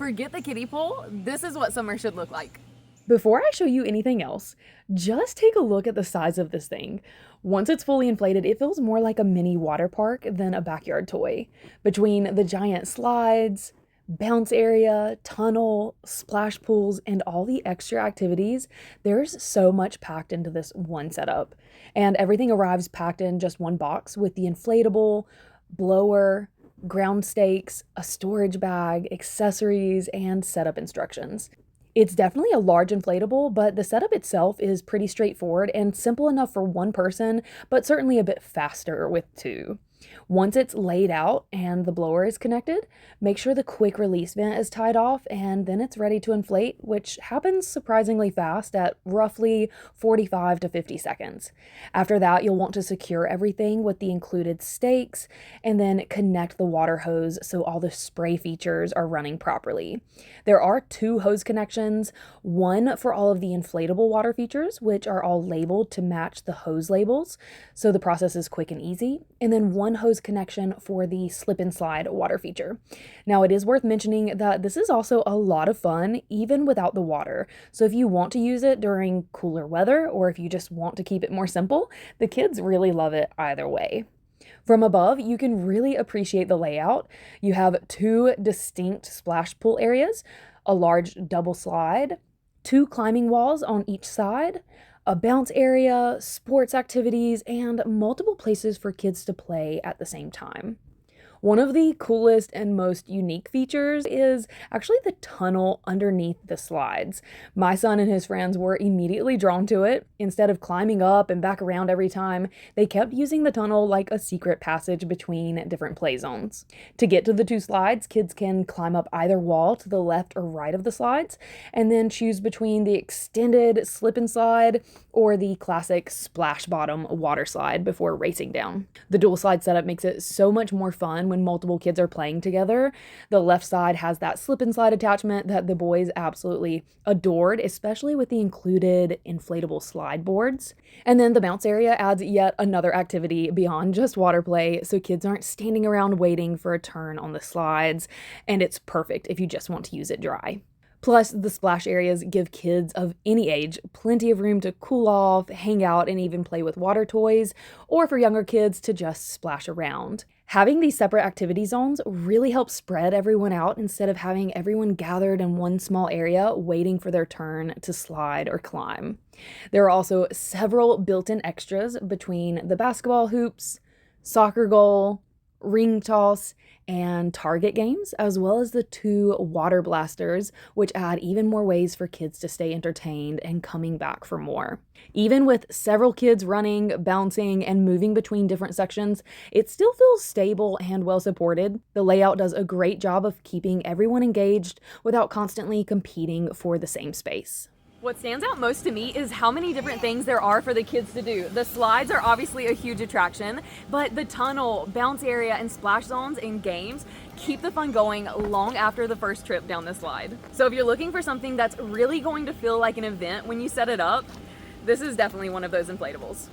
Forget the kiddie pool. This is what summer should look like. Before I show you anything else, just take a look at the size of this thing. Once it's fully inflated, it feels more like a mini water park than a backyard toy. Between the giant slides, bounce area, tunnel, splash pools, and all the extra activities, there's so much packed into this one setup. And everything arrives packed in just one box with the inflatable, blower, ground stakes, a storage bag, accessories, and setup instructions. It's definitely a large inflatable, but the setup itself is pretty straightforward and simple enough for one person, but certainly a bit faster with two. Once it's laid out and the blower is connected, make sure the quick release vent is tied off and then it's ready to inflate, which happens surprisingly fast at roughly 45 to 50 seconds. After that, you'll want to secure everything with the included stakes and then connect the water hose so all the spray features are running properly. There are two hose connections, one for all of the inflatable water features, which are all labeled to match the hose labels, so the process is quick and easy, and then one hose connection for the slip and slide water feature. Now, it is worth mentioning that this is also a lot of fun, even without the water. So if you want to use it during cooler weather, or if you just want to keep it more simple, the kids really love it either way. From above, you can really appreciate the layout. You have two distinct splash pool areas, a large double slide, two climbing walls on each side, a bounce area, sports activities, and multiple places for kids to play at the same time. One of the coolest and most unique features is actually the tunnel underneath the slides. My son and his friends were immediately drawn to it. Instead of climbing up and back around every time, they kept using the tunnel like a secret passage between different play zones. To get to the two slides, kids can climb up either wall to the left or right of the slides, and then choose between the extended slip and slide or the classic splash bottom water slide before racing down. The dual slide setup makes it so much more fun when multiple kids are playing together. The left side has that slip and slide attachment that the boys absolutely adored, especially with the included inflatable slide boards. And then the bounce area adds yet another activity beyond just water play, so kids aren't standing around waiting for a turn on the slides, and it's perfect if you just want to use it dry. Plus, the splash areas give kids of any age plenty of room to cool off, hang out, and even play with water toys, or for younger kids to just splash around. Having these separate activity zones really helps spread everyone out instead of having everyone gathered in one small area waiting for their turn to slide or climb. There are also several built-in extras between the basketball hoops, soccer goal, ring toss, and target games, as well as the two water blasters, which add even more ways for kids to stay entertained and coming back for more. Even with several kids running, bouncing, and moving between different sections, it still feels stable and well supported. The layout does a great job of keeping everyone engaged without constantly competing for the same space. What stands out most to me is how many different things there are for the kids to do. The slides are obviously a huge attraction, but the tunnel, bounce area, and splash zones and games keep the fun going long after the first trip down the slide. So if you're looking for something that's really going to feel like an event when you set it up, this is definitely one of those inflatables.